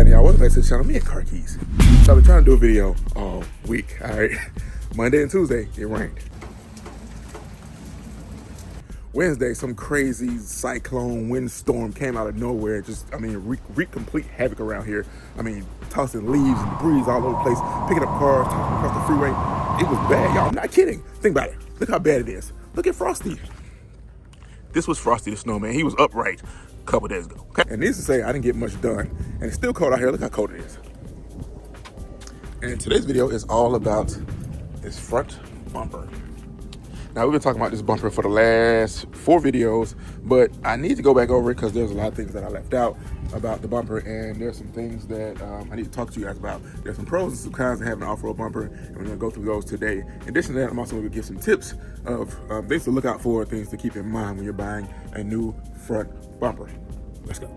happening, y'all? Welcome back to the channel. Me and Car Keys. So I've been trying to do a video all week, all right? Monday and Tuesday, it rained. Wednesday, some crazy cyclone windstorm came out of nowhere. Just, wreaked complete havoc around here. Tossing leaves and debris all over the place, picking up cars, tossing across the freeway. It was bad, y'all. I'm not kidding. Think about it. Look how bad it is. Look at Frosty. This was Frosty the Snowman. He was upright a couple days ago, okay? And needless to say, I didn't get much done. And it's still cold out here. Look how cold it is. And today's video is all about this front bumper. Now, we've been talking about this bumper for the last 4 videos, but I need to go back over it because there's a lot of things that I left out about the bumper, and there's some things that I need to talk to you guys about. There's some pros and some cons of having an off-road bumper, and we're gonna go through those today. In addition to that, I'm also gonna give some tips of things to look out for, things to keep in mind when you're buying a new front bumper. Let's go.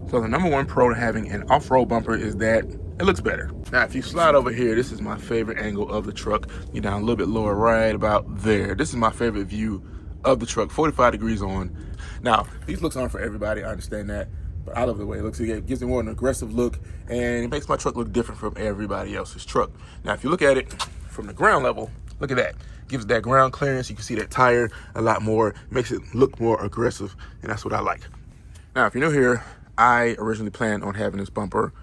So the number one pro to having an off-road bumper is that it looks better. Now, if you slide over here, this is my favorite angle of the truck. You're down a little bit lower, right about there. This is my favorite view of the truck, 45 degrees on. Now, these looks aren't for everybody, I understand that, but I love the way it looks. It gives it more an aggressive look, and it makes my truck look different from everybody else's truck. Now, if you look at it from the ground level, look at that. Gives it that ground clearance. You can see that tire a lot more, makes it look more aggressive, and that's what I like. Now, if you're new here, I originally planned on having this bumper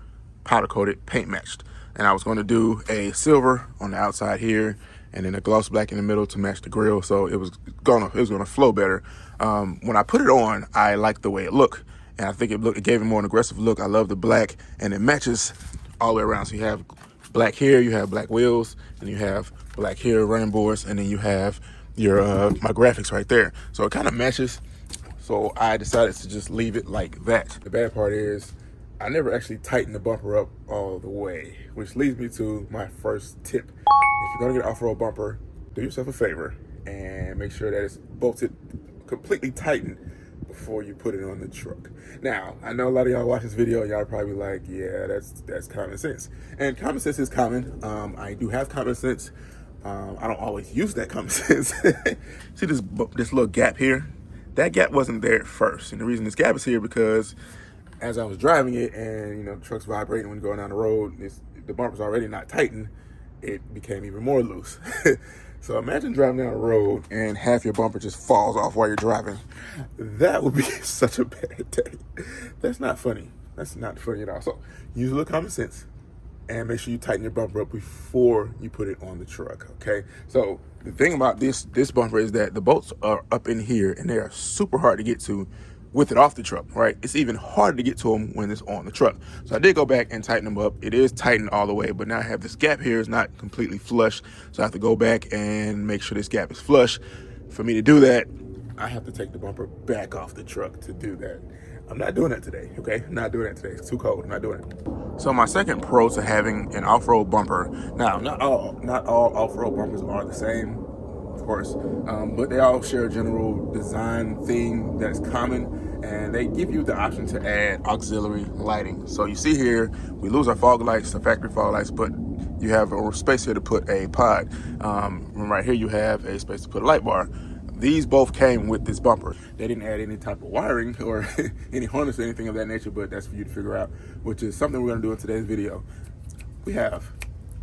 powder coated, paint matched, and I was going to do a silver on the outside here and then a gloss black in the middle to match the grill, so it was gonna flow better. When I put it on, I liked the way it looked, and I think it gave it more an aggressive look. I love the black, and it matches all the way around. So you have black here, you have black wheels, and you have black here, running boards, and then you have your my graphics right there. So it kind of matches. So I decided to just leave it like that. The bad part is I never actually tightened the bumper up all the way, which leads me to my first tip. If you're gonna get an off-road bumper, do yourself a favor and make sure that it's bolted completely tightened before you put it on the truck. Now, I know a lot of y'all watch this video and y'all probably like, yeah, that's common sense. And common sense is common. I do have common sense. I don't always use that common sense. See this little gap here? That gap wasn't there at first. And the reason this gap is here because as I was driving it and, the truck's vibrating when you're going down the road, the bumper's already not tightened, it became even more loose. So imagine driving down the road and half your bumper just falls off while you're driving. That would be such a bad day. That's not funny. That's not funny at all. So use a little common sense and make sure you tighten your bumper up before you put it on the truck, okay? So the thing about this bumper is that the bolts are up in here and they are super hard to get to with it off the truck, right? It's even harder to get to them when it's on the truck. So I did go back and tighten them up. It is tightened all the way, but now I have this gap here. It's not completely flush. So I have to go back and make sure this gap is flush. For me to do that, I have to take the bumper back off the truck to do that. I'm not doing that today, okay? I'm not doing that today. It's too cold. I'm not doing it. So my second pro to having an off-road bumper. Now, not all off-road bumpers are the same, of course, but they all share a general design theme that's common, and they give you the option to add auxiliary lighting. So you see here, we lose our fog lights, the factory fog lights, but you have a space here to put a pod. And right here you have a space to put a light bar. These both came with this bumper. They didn't add any type of wiring or any harness or anything of that nature, but that's for you to figure out, which is something we're gonna do in today's video. We have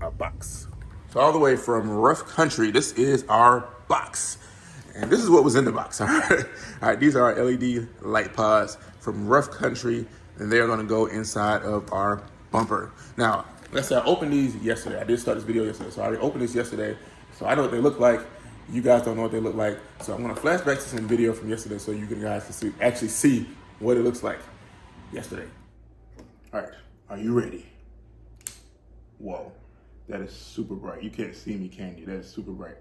a box. So all the way from Rough Country, this is our box. And this is what was in the box, all right? All right, these are our LED light pods from Rough Country, and they're gonna go inside of our bumper. Now, let's say I opened these yesterday. I did start this video yesterday, so I already opened this yesterday, so I know what they look like. You guys don't know what they look like. So I'm gonna flash back to some video from yesterday so you guys can actually see what it looks like yesterday. All right, are you ready? Whoa. That is super bright. You can't see me, can you? That is super bright.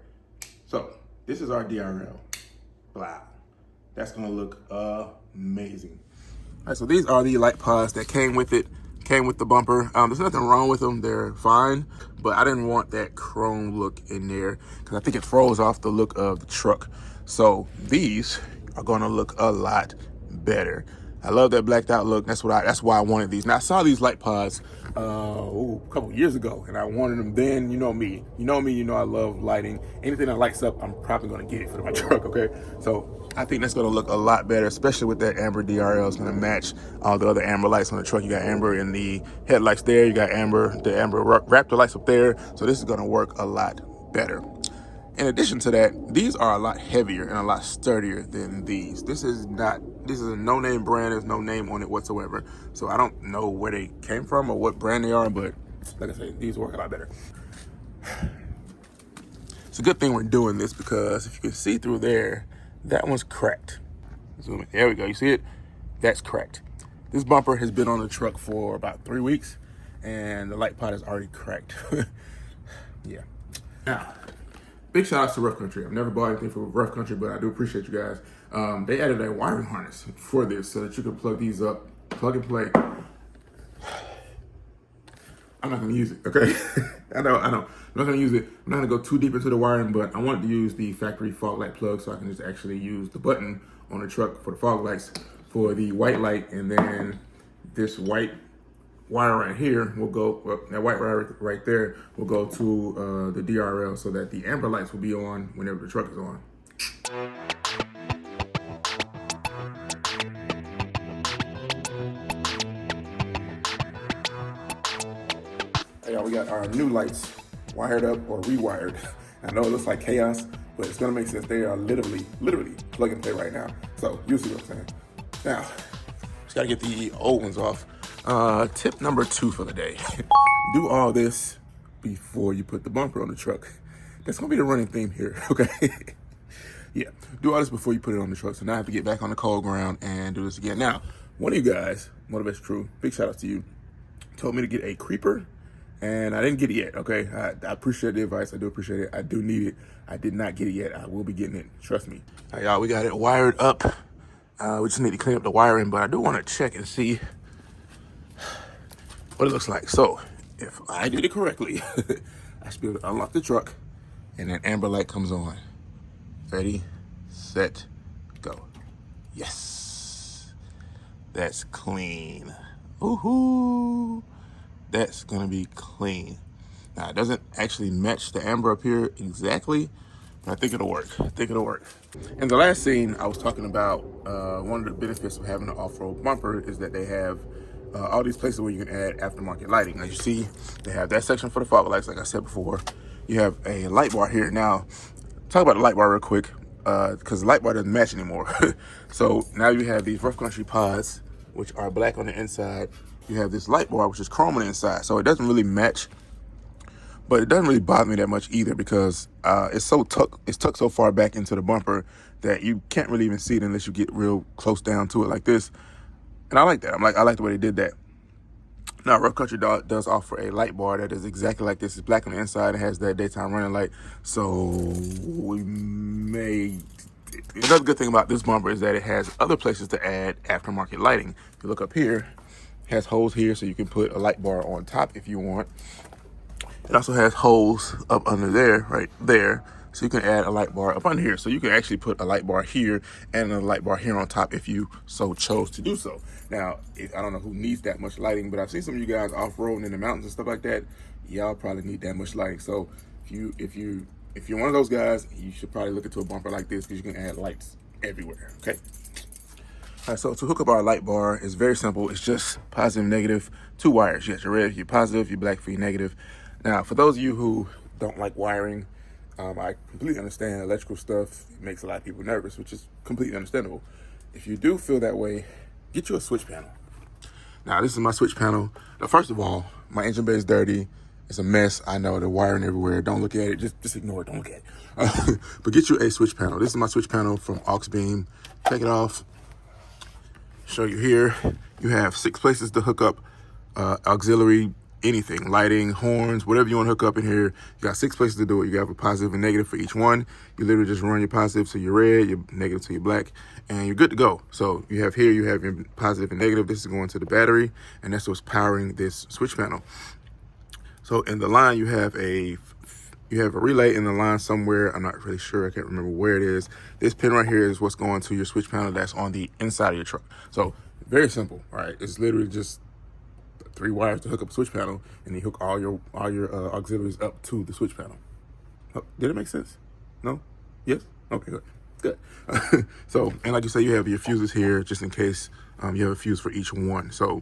So this is our DRL. Wow. That's gonna look amazing. All right, so these are the light pods that came with it, came with the bumper. There's nothing wrong with them. They're fine, but I didn't want that chrome look in there because I think it throws off the look of the truck. So these are gonna look a lot better. I love that blacked out look. That's why I wanted these. Now I saw these light pods a couple years ago, and I wanted them then. You know me, you know I love lighting. Anything that lights up, I'm probably gonna get it for my truck. Okay, so I think that's gonna look a lot better, especially with that amber DRL. It's gonna match all the other amber lights on the truck. You got amber in the headlights there. You got the amber Raptor lights up there. So this is gonna work a lot better. In addition to that, these are a lot heavier and a lot sturdier than these. This is a no-name brand. There's no name on it whatsoever. So I don't know where they came from or what brand they are, but like I said, these work a lot better. It's a good thing we're doing this because if you can see through there, that one's cracked. Zoom in. There we go. You see it? That's cracked. This bumper has been on the truck for about 3 weeks, and the light pod is already cracked. Yeah. Now, big shout outs to Rough Country. I've never bought anything from Rough Country, but I do appreciate you guys. They added a wiring harness for this so that you can plug these up, plug and play. I'm not gonna use it, okay? I know. I'm not gonna use it. I'm not gonna go too deep into the wiring, but I wanted to use the factory fog light plug so I can just actually use the button on the truck for the fog lights for the white light, and then this white wire right here will go, well, that white wire right there will go to the DRL so that the amber lights will be on whenever the truck is on. Hey, y'all, we got our new lights wired up or rewired. I know it looks like chaos, but it's gonna make sense. They are literally plug and play right now. So you'll see what I'm saying. Now, just gotta get the old ones off. Tip number 2 for the day. Do all this before you put the bumper on the truck. That's gonna be the running theme here, okay? Yeah, do all this before you put it on the truck. So now I have to get back on the cold ground and do this again. Now, one of you guys, Motivation Crew, big shout out to you, told me to get a creeper, and I didn't get it yet, okay? I appreciate the advice. I do appreciate it. I do need it. I did not get it yet. I will be getting it. Trust me. All right, y'all, we got it wired up. We just need to clean up the wiring, but I do want to check and see what it looks like. So if I did it correctly, I should be able to unlock the truck and that amber light comes on. Ready, set, go. Yes, that's clean. Woohoo! That's gonna be clean. Now it doesn't actually match the amber up here exactly, but I think it'll work. In the last scene, I was talking about one of the benefits of having an off-road bumper is that they have all these places where you can add aftermarket lighting. As you see, they have that section for the fog lights, like I said before. You have a light bar here. Now, talk about the light bar real quick, because the light bar doesn't match anymore. So now you have these Rough Country pods, which are black on the inside. You have this light bar, which is chrome on the inside. So it doesn't really match, but it doesn't really bother me that much either because it's tucked so far back into the bumper that you can't really even see it unless you get real close down to it like this. And I like that. I like the way they did that. Now, Rough Country does offer a light bar that is exactly like this. It's black on the inside. It has that daytime running light. So another good thing about this bumper is that it has other places to add aftermarket lighting. If you look up here, it has holes here so you can put a light bar on top if you want. It also has holes up under there, right there, so you can add a light bar up under here. So you can actually put a light bar here and a light bar here on top if you so chose to do so. Now, I don't know who needs that much lighting, but I've seen some of you guys off-roading in the mountains and stuff like that. Y'all probably need that much lighting. So if you're one of those guys, you should probably look into a bumper like this because you can add lights everywhere, okay? All right, so to hook up our light bar is very simple. It's just positive and negative, 2 wires. You got your red for your positive, your black for your negative. Now, for those of you who don't like wiring, I completely understand electrical stuff makes a lot of people nervous, which is completely understandable. If you do feel that way, get you a switch panel. Now, this is my switch panel. Now, first of all, my engine bay is dirty. It's a mess. I know the wiring everywhere. Don't look at it. Just ignore it. Don't look at it. But get you a switch panel. This is my switch panel from Auxbeam. Take it off. Show you here. You have 6 places to hook up auxiliary anything, lighting, horns, whatever you want to hook up in here. You got 6 places to do it. You got a positive and negative for each one. You literally just run your positive to your red, your negative to your black, and you're good to go. So you have here, you have your positive and negative. This is going to the battery, and that's what's powering this switch panel. So in the line, you have a relay in the line somewhere. I'm not really sure. I can't remember where it is. This pin right here is what's going to your switch panel that's on the inside of your truck. So Very simple, all right? It's literally just 3 wires to hook up a switch panel, and you hook all your auxiliaries up to the switch panel. Oh, did it make sense? No? Yes? Okay, good. Good. So, and like you say, you have your fuses here just in case you have a fuse for each one. So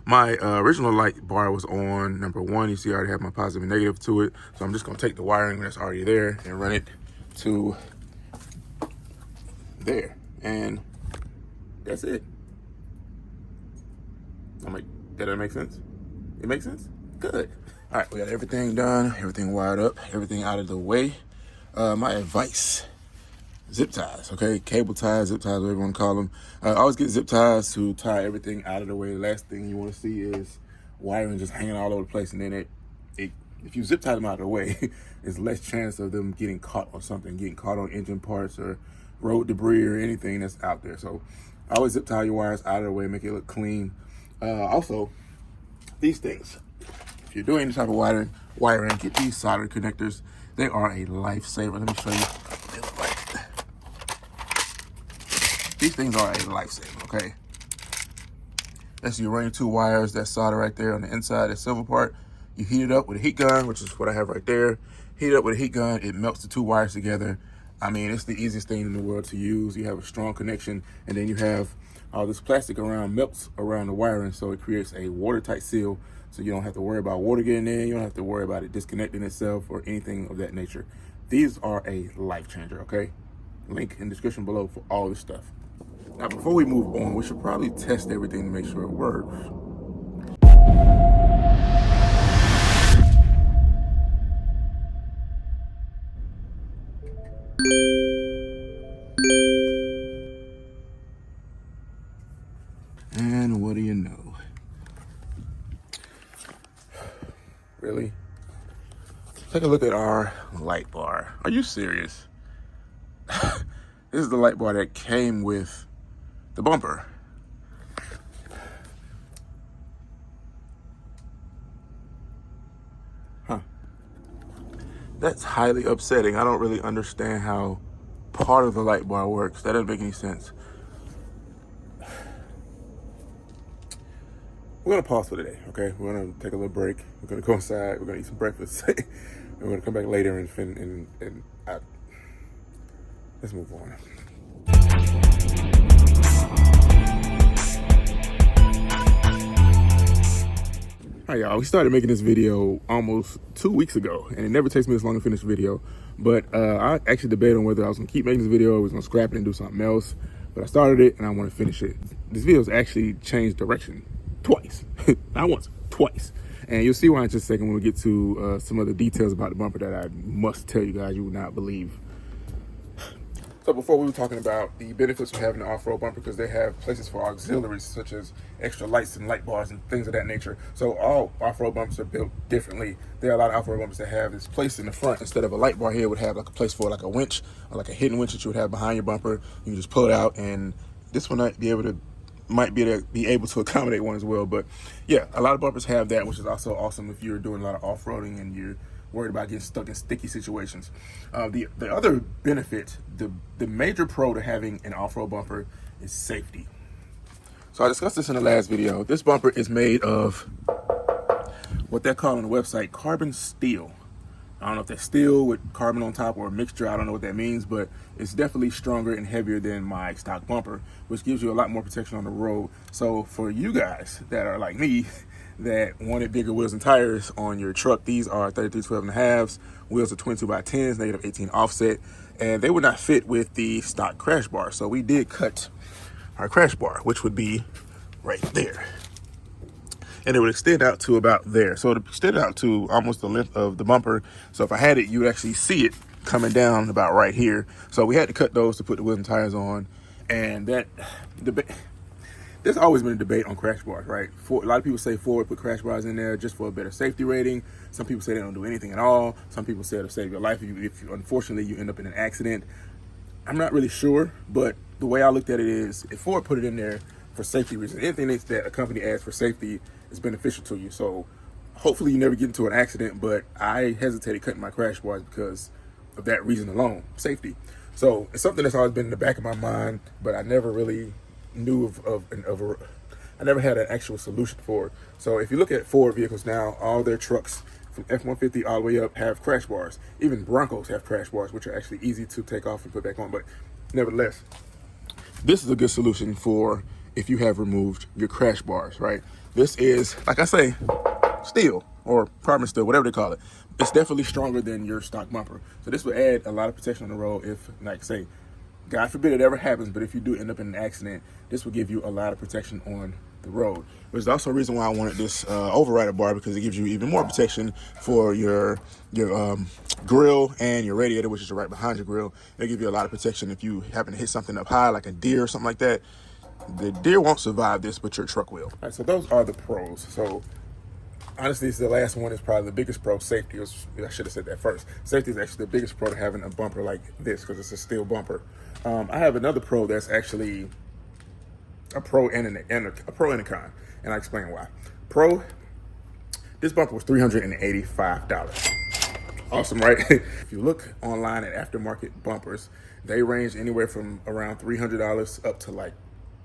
my original light bar was on number 1. You see I already have my positive and negative to it. So I'm just gonna take the wiring that's already there and run it to there. And that's it. Did that make sense? It makes sense? Good. All right, we got everything done, everything wired up, everything out of the way. My advice, zip ties, okay? Cable ties, zip ties, whatever you want to call them. Always get zip ties to tie everything out of the way. The last thing you want to see is wiring just hanging all over the place, and then if you zip tie them out of the way, there's less chance of them getting caught on something, getting caught on engine parts or road debris or anything that's out there. So always zip tie your wires out of the way, make it look clean. Also, these things, if you're doing any type of wiring, get these soldering connectors. They are a lifesaver. Let me show you what they look like. These things are a lifesaver, okay? That's you run your 2 wires, that solder right there on the inside, that silver part. You heat it up with a heat gun, which is what I have right there. Heat it up with a heat gun, it melts the 2 wires together. I mean, it's the easiest thing in the world to use. You have a strong connection, and then you have all this plastic melts around the wiring, so it creates a watertight seal, so you don't have to worry about water getting in, you don't have to worry about it disconnecting itself or anything of that nature. These are a life changer, okay? Link in the description below for all this stuff. Now, before we move on, we should probably test everything to make sure it works. And what do you know? Really? Take a look at our light bar. Are you serious? This is the light bar that came with the bumper. Huh. That's highly upsetting. I don't really understand how part of the light bar works. That doesn't make any sense. We're gonna pause for today, okay? We're gonna take a little break. We're gonna go inside. We're gonna eat some breakfast. And we're gonna come back later and let's move on. Hi y'all, we started making this video almost 2 weeks ago, and it never takes me this long to finish a video. But I actually debated on whether I was gonna keep making this video or I was gonna scrap it and do something else. But I started it and I wanna finish it. This video's actually changed direction twice. Not once, twice. And you'll see why in just a second when we get to some of the details about the bumper that I must tell you guys you would not believe. So before we were talking about the benefits of having an off-road bumper, because they have places for auxiliaries such as extra lights and light bars and things of that nature. So all off-road bumpers are built differently. There are a lot of off-road bumpers that have this place in the front. Instead of a light bar here, would have like a place for like a winch or like a hidden winch that you would have behind your bumper. You can just pull it out, and this one might be able to accommodate one as well. But yeah, a lot of bumpers have that, which is also awesome if you're doing a lot of off-roading and you're worried about getting stuck in sticky situations. The other benefit, the major pro to having an off-road bumper is safety. So I discussed this in the last video. This bumper is made of what they're calling on the website carbon steel. I don't know if that's steel with carbon on top or a mixture. I don't know what that means, but it's definitely stronger and heavier than my stock bumper, which gives you a lot more protection on the road. So for you guys that are like me, that wanted bigger wheels and tires on your truck, these are 33 12.5s. Wheels are 22x10s, -18 offset, and they would not fit with the stock crash bar. So we did cut our crash bar, which would be right there. And it would extend out to about there. So it extended out to almost the length of the bumper. So if I had it, you would actually see it coming down about right here. So we had to cut those to put the wheels and tires on. And there's always been a debate on crash bars, right? A lot of people say Ford put crash bars in there just for a better safety rating. Some people say they don't do anything at all. Some people say it'll save your life if unfortunately you end up in an accident. I'm not really sure, but the way I looked at it is, if Ford put it in there for safety reasons, anything that a company adds for safety is beneficial to you. So hopefully you never get into an accident, but I hesitated cutting my crash bars because of that reason alone, safety. So it's something that's always been in the back of my mind, but I never really knew I never had an actual solution for it. So if you look at Ford vehicles now, all their trucks from F-150 all the way up have crash bars. Even Broncos have crash bars, which are actually easy to take off and put back on. But nevertheless, this is a good solution for if you have removed your crash bars, right? This is, like I say, steel or carbon steel, whatever they call it. It's definitely stronger than your stock bumper. So this would add a lot of protection on the road if, like say, God forbid it ever happens, but if you do end up in an accident, this will give you a lot of protection on the road. Which is also a reason why I wanted this overrider bar, because it gives you even more protection for your grill and your radiator, which is right behind your grill. It'll give you a lot of protection if you happen to hit something up high, like a deer or something like that. The deer won't survive this, but your truck will. All right, so those are the pros. So honestly, the last one is probably the biggest pro. Safety. I should have said that first. Safety is actually the biggest pro to having a bumper like this, because it's a steel bumper. I have another pro that's actually a pro and a pro and a con, and I'll explain why. Pro, this bumper was $385. Awesome, right? If you look online at aftermarket bumpers, they range anywhere from around $300 up to like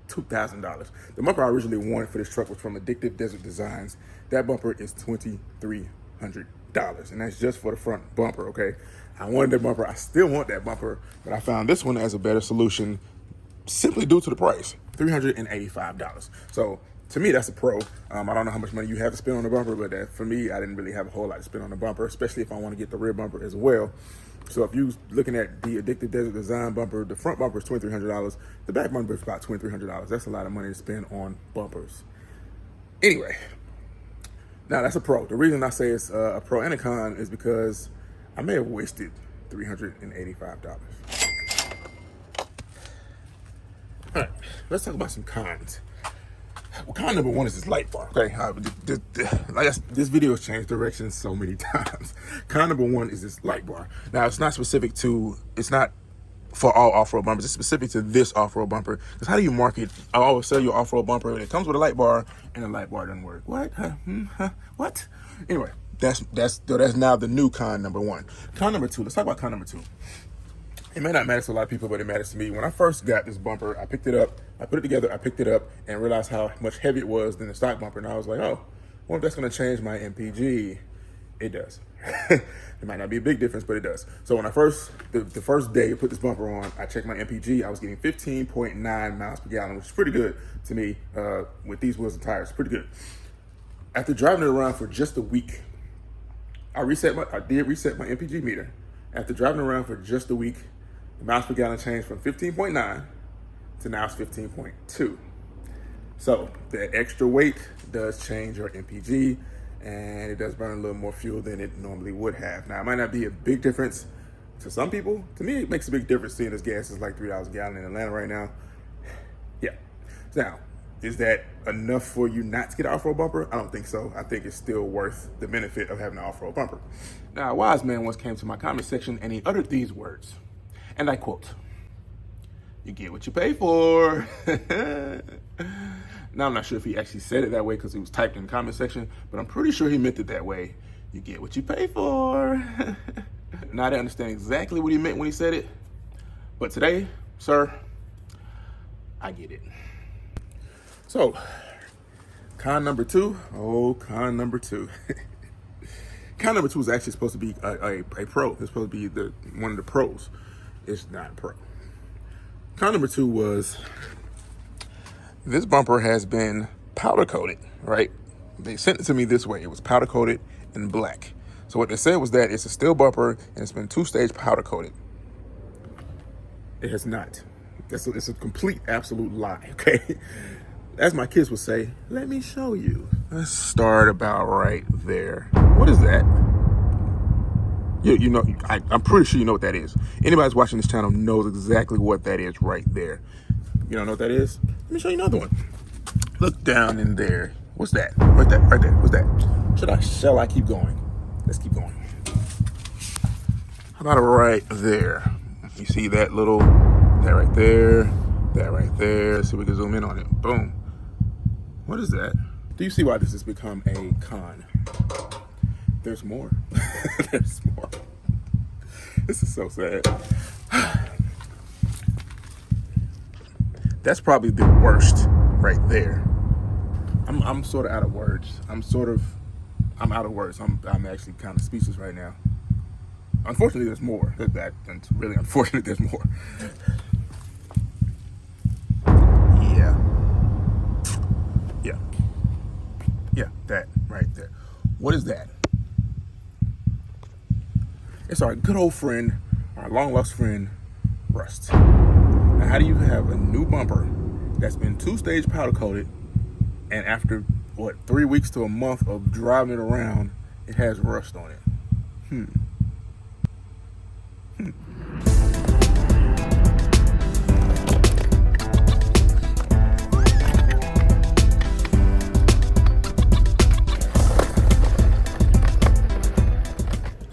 $2,000. The bumper I originally wanted for this truck was from Addictive Desert Designs. That bumper is $2,300, and that's just for the front bumper, okay? I wanted that bumper. I still want that bumper, but I found this one as a better solution simply due to the price, $385. So to me, that's a pro. I don't know how much money you have to spend on the bumper, but for me, I didn't really have a whole lot to spend on the bumper, especially if I want to get the rear bumper as well. So if you're looking at the Addictive Desert Design bumper, the front bumper is $2,300. The back bumper is about $2,300. That's a lot of money to spend on bumpers. Anyway, now that's a pro. The reason I say it's a pro and a con is because I may have wasted $385. All right, let's talk about some cons. Well, con number one is this light bar, okay? This video has changed directions so many times. Con number one is this light bar. Now, it's not for all off-road bumpers. It's specific to this off-road bumper. Because how do you market? I always sell you an off-road bumper, and it comes with a light bar, and the light bar doesn't work. What? What? Anyway, that's now the new con number one. Con number two, let's talk about con number two. It may not matter to a lot of people, but it matters to me. When I first got this bumper, I picked it up, I put it together, I picked it up, and realized how much heavier it was than the stock bumper. And I was like, oh, well, if that's going to change my MPG, it does. It might not be a big difference, but it does. So when I the first day I put this bumper on, I checked my MPG. I was getting 15.9 miles per gallon, which is pretty good to me with these wheels and tires. Pretty good. After driving it around for just a week, I did reset my MPG meter. After driving around for just a week, the miles per gallon changed from 15.9 to now it's 15.2. So that extra weight does change your MPG, and it does burn a little more fuel than it normally would have. Now, it might not be a big difference to some people. To me, it makes a big difference, seeing as gas is like $3 a gallon in Atlanta right now. Yeah. Now, is that enough for you not to get an off-road bumper? I don't think so. I think it's still worth the benefit of having an off-road bumper. Now, a wise man once came to my comment section and he uttered these words, and I quote, "You get what you pay for." Now, I'm not sure if he actually said it that way because it was typed in the comment section, but I'm pretty sure he meant it that way. You get what you pay for. Now, I didn't understand exactly what he meant when he said it, but today, sir, I get it. So, con number two. Oh, con number two. Con number two is actually supposed to be a pro. It's supposed to be one of the pros. It's not a pro. Con number two was this bumper has been powder coated, right? They sent it to me this way. It was powder coated in black. So what they said was that it's a steel bumper and it's been 2-stage powder coated. It has not. It's a complete, absolute lie, okay? As my kids would say, let me show you. Let's start about right there. What is that? You know, I'm pretty sure you know what that is. Anybody who's watching this channel knows exactly what that is right there. You don't know what that is? Let me show you another one. Look down in there. What's that? Right there, right there. What's that? Shall I keep going? Let's keep going. How about right there? You see that right there, that right there. Let's see if we can zoom in on it. Boom. What is that? Do you see why this has become a con? There's more. There's more. This is so sad. That's probably the worst right there. I'm sort of out of words. I'm out of words. I'm actually kind of speechless right now. Unfortunately, there's more. That's really unfortunate. There's more. Yeah, that right there. What is that? It's our good old friend, our long lost friend, rust. Now, how do you have a new bumper that's been 2-stage powder coated, and after what, 3 weeks to a month of driving it around, it has rust on it?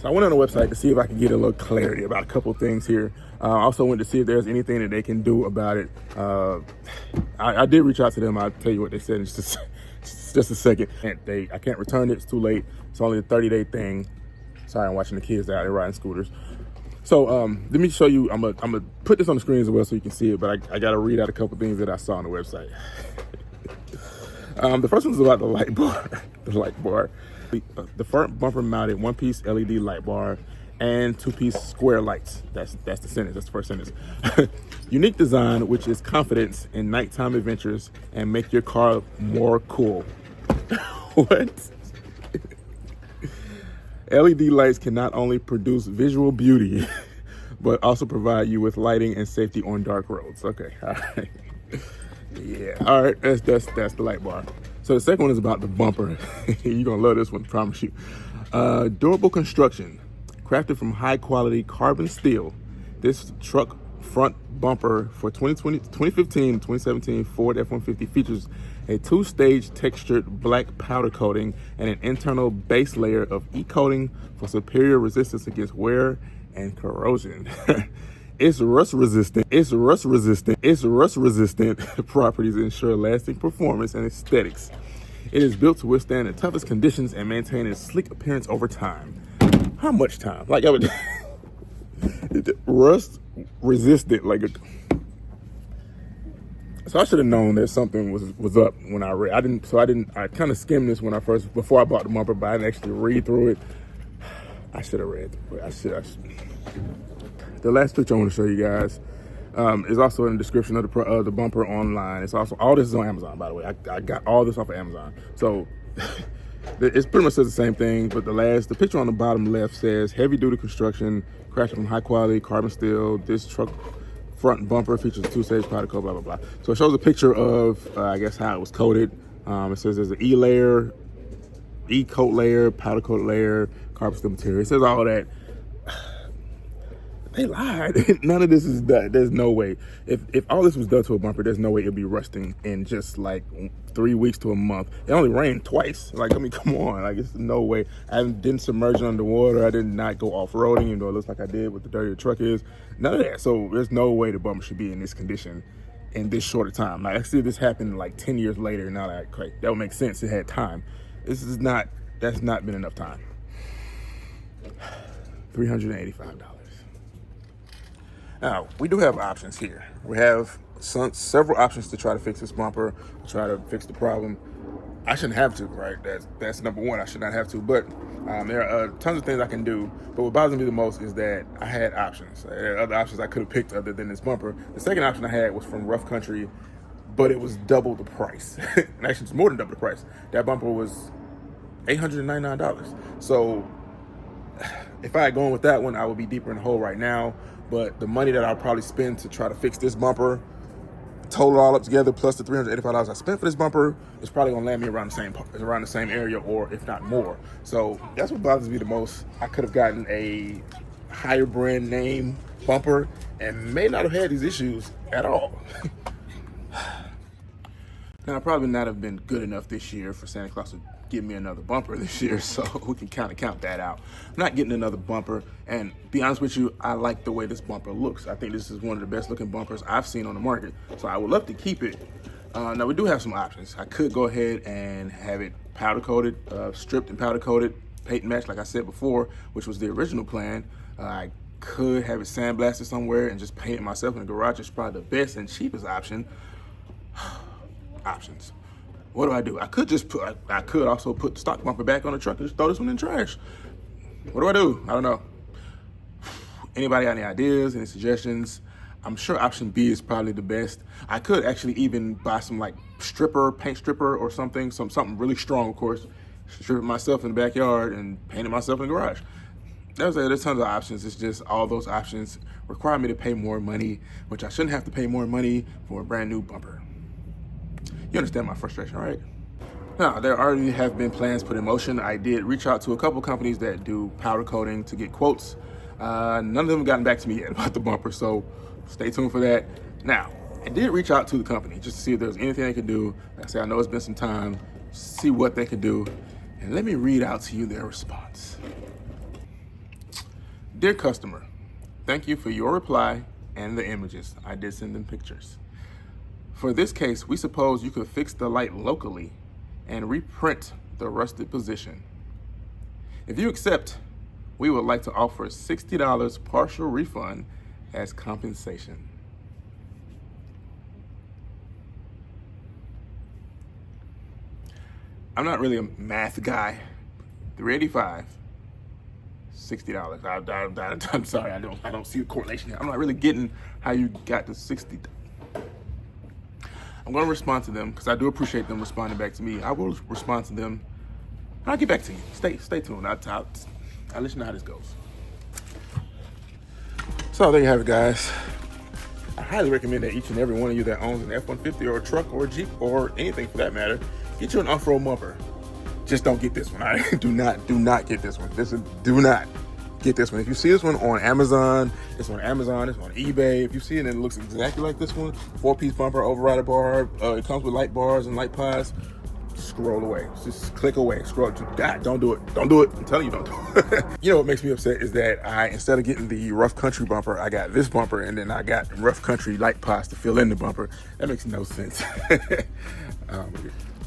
So I went on the website to see if I could get a little clarity about a couple things here. I also went to see if there's anything that they can do about it. I did reach out to them. I'll tell you what they said in just a second. I can't return it. It's too late. It's only a 30-day thing. Sorry, I'm watching the kids out there riding scooters. So let me show you. I'm gonna put this on the screen as well so you can see it. But I got to read out a couple things that I saw on the website. The first one's about the light bar. The light bar. The front bumper mounted 1-piece LED light bar and 2-piece square lights. That's the sentence. That's the first sentence. Unique design, which is confidence in nighttime adventures and make your car more cool. What? LED lights can not only produce visual beauty, but also provide you with lighting and safety on dark roads. Okay, all right. Yeah, all right, that's the light bar. So the second one is about the bumper. You're gonna love this one, I promise you. Durable construction, crafted from high quality carbon steel. This truck front bumper for 2015 and 2017 Ford F-150 features a 2-stage textured black powder coating and an internal base layer of e-coating for superior resistance against wear and corrosion. Its rust resistant properties ensure lasting performance and aesthetics. It is built to withstand the toughest conditions and maintain its sleek appearance over time. How much time? Like I would rust resistant, so I should have known that something was up when I read. I kind of skimmed this before I bought the bumper, but I didn't actually read through it. I should have read through it. The last picture I want to show you guys is also in the description of the bumper online. It's also, all this is on Amazon, by the way. I got all this off of Amazon. So it's pretty much says the same thing, but the picture on the bottom left says heavy duty construction, crafted from high quality carbon steel. This truck front bumper features a 2-stage powder coat, blah, blah, blah. So it shows a picture of, I guess, how it was coated. It says there's an E-layer, E-coat layer, powder coat layer, carbon steel material. It says all that. They lied. None of this is done. There's no way. If all this was done to a bumper, there's no way it'd be rusting in just like 3 weeks to a month. It only rained twice. Like, I mean, come on. Like, it's no way. I didn't submerge it underwater. I did not go off-roading, even though it looks like I did with the dirty the truck is. None of that. So there's no way the bumper should be in this condition in this short a time. Like, I see this happen like 10 years later. Now that would make sense. It had time. That's not been enough time. $385. Now, we do have options here. We have several options to try to fix this bumper, try to fix the problem. I shouldn't have to, right? That's number one. I should not have to, but there are tons of things I can do. But what bothers me the most is that I had options. There are other options I could have picked other than this bumper. The second option I had was from Rough Country, but it was double the price. And actually, it's more than double the price. That bumper was $899. So if I had gone with that one, I would be deeper in the hole right now. But the money that I'll probably spend to try to fix this bumper, total all up together, plus the $385 I spent for this bumper, is probably gonna land me around the same area, or if not more. So that's what bothers me the most. I could have gotten a higher brand name bumper and may not have had these issues at all. Now, I probably not have been good enough this year for Santa Claus to give me another bumper this year, so we can kind of count that out. I'm not getting another bumper, and be honest with you, I like the way this bumper looks. I think this is one of the best looking bumpers I've seen on the market, so I would love to keep it. Now, we do have some options. I could go ahead and have it powder coated, stripped and powder coated, paint match, like I said before, which was the original plan. I could have it sandblasted somewhere and just paint it myself in the garage. It's probably the best and cheapest option. Options. What do? I could also put the stock bumper back on the truck and just throw this one in the trash. What do? I don't know. Anybody got any ideas, any suggestions? I'm sure option B is probably the best. I could actually even buy some like paint stripper or something really strong, of course. Strip it myself in the backyard and paint it myself in the garage. There's tons of options. It's just all those options require me to pay more money, which I shouldn't have to pay more money for a brand new bumper. You understand my frustration, right? Now, there already have been plans put in motion. I did reach out to a couple companies that do powder coating to get quotes. None of them have gotten back to me yet about the bumper, so stay tuned for that. Now, I did reach out to the company just to see if there's anything they could do. Like I said, I know it's been some time, see what they could do. And let me read out to you their response. Dear customer, thank you for your reply and the images. I did send them pictures. For this case, we suppose you could fix the light locally and reprint the rusted position. If you accept, we would like to offer $60 partial refund as compensation. I'm not really a math guy. $385, $60. I'm sorry, I don't see the correlation here. I'm not really getting how you got to 60. I'm gonna respond to them because I do appreciate them responding back to me. I will respond to them and I'll get back to you. Stay tuned. I'll let you know how this goes. So there you have it, guys. I highly recommend that each and every one of you that owns an F-150 or a truck or a Jeep or anything for that matter, get you an off-road bumper. Just don't get this one. All right? Do not get this one. Do not get this one. If you see this one on Amazon, it's on eBay. If you see it and it looks exactly like this one, 4-piece bumper, overrider bar, it comes with light bars and light pods, scroll away. Just click away. Scroll. Don't do it. Don't do it. I'm telling you, don't do it. You know what makes me upset is that instead of getting the rough country bumper, I got this bumper and then I got rough country light pods to fill in the bumper. That makes no sense.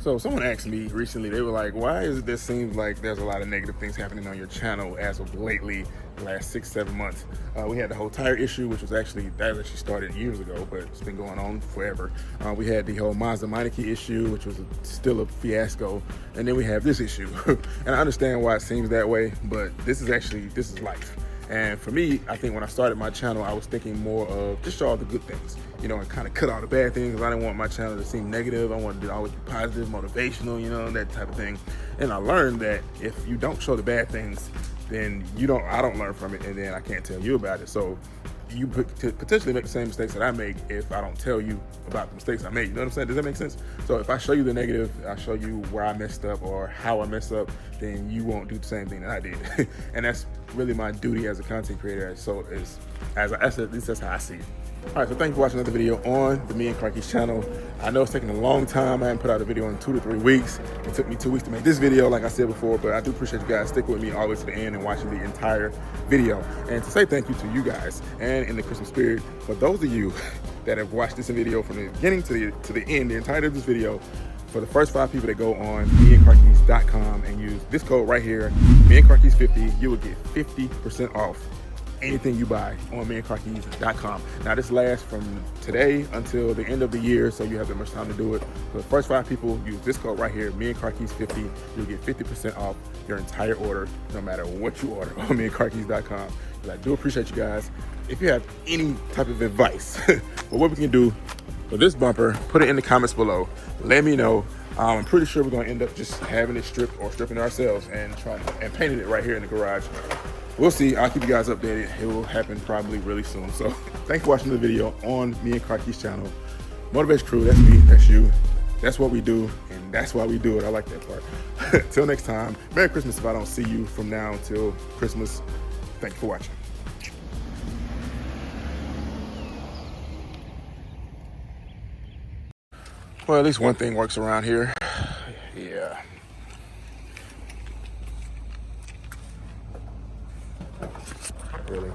So someone asked me recently, they were like, why is this seems like there's a lot of negative things happening on your channel as of lately, the last 6-7 months? We had the whole tire issue, which that actually started years ago, but it's been going on forever. We had the whole Mazda Meineke issue, which was still a fiasco. And then we have this issue. And I understand why it seems that way, but this is life. And for me, I think when I started my channel, I was thinking more of just show all the good things, you know, and kind of cut all the bad things. I didn't want my channel to seem negative. I wanted to always be positive, motivational, you know, that type of thing. And I learned that if you don't show the bad things, then I don't learn from it, and then I can't tell you about it. So you potentially make the same mistakes that I make if I don't tell you about the mistakes I made. You know what I'm saying? Does that make sense? So if I show you the negative, I show you where I messed up or how I messed up, then you won't do the same thing that I did. And that's really my duty as a content creator. So at least that's how I see it. All right, so thank you for watching another video on the Me and Car Keys channel. I know it's taking a long time. I haven't put out a video in 2 to 3 weeks. It took me 2 weeks to make this video, like I said before, but I do appreciate you guys sticking with me all the way to the end and watching the entire video. And to say thank you to you guys, and in the Christmas spirit, for those of you that have watched this video from the beginning to the end, the entirety of this video, for the first 5 people that go on meandcarkeys.com and use this code right here, meandcarkeys50, you will get 50% off anything you buy on meandcarkeys.com. Now this lasts from today until the end of the year, so you have that much time to do it. For the first 5 people, use this code right here, meandcarkeys50. You'll get 50% off your entire order, no matter what you order on meandcarkeys.com. I do appreciate you guys. If you have any type of advice for what we can do for this bumper, put it in the comments below. Let me know. I'm pretty sure we're gonna end up just having it stripped or stripping it ourselves and painting it right here in the garage. We'll see. I'll keep you guys updated. It will happen probably really soon. So thanks for watching the video on Me and Car Keys channel. Motivation Crew, that's me, that's you. That's what we do, and that's why we do it. I like that part. Till next time, Merry Christmas if I don't see you from now until Christmas. Thank you for watching. Well, at least one thing works around here. Yeah. Really?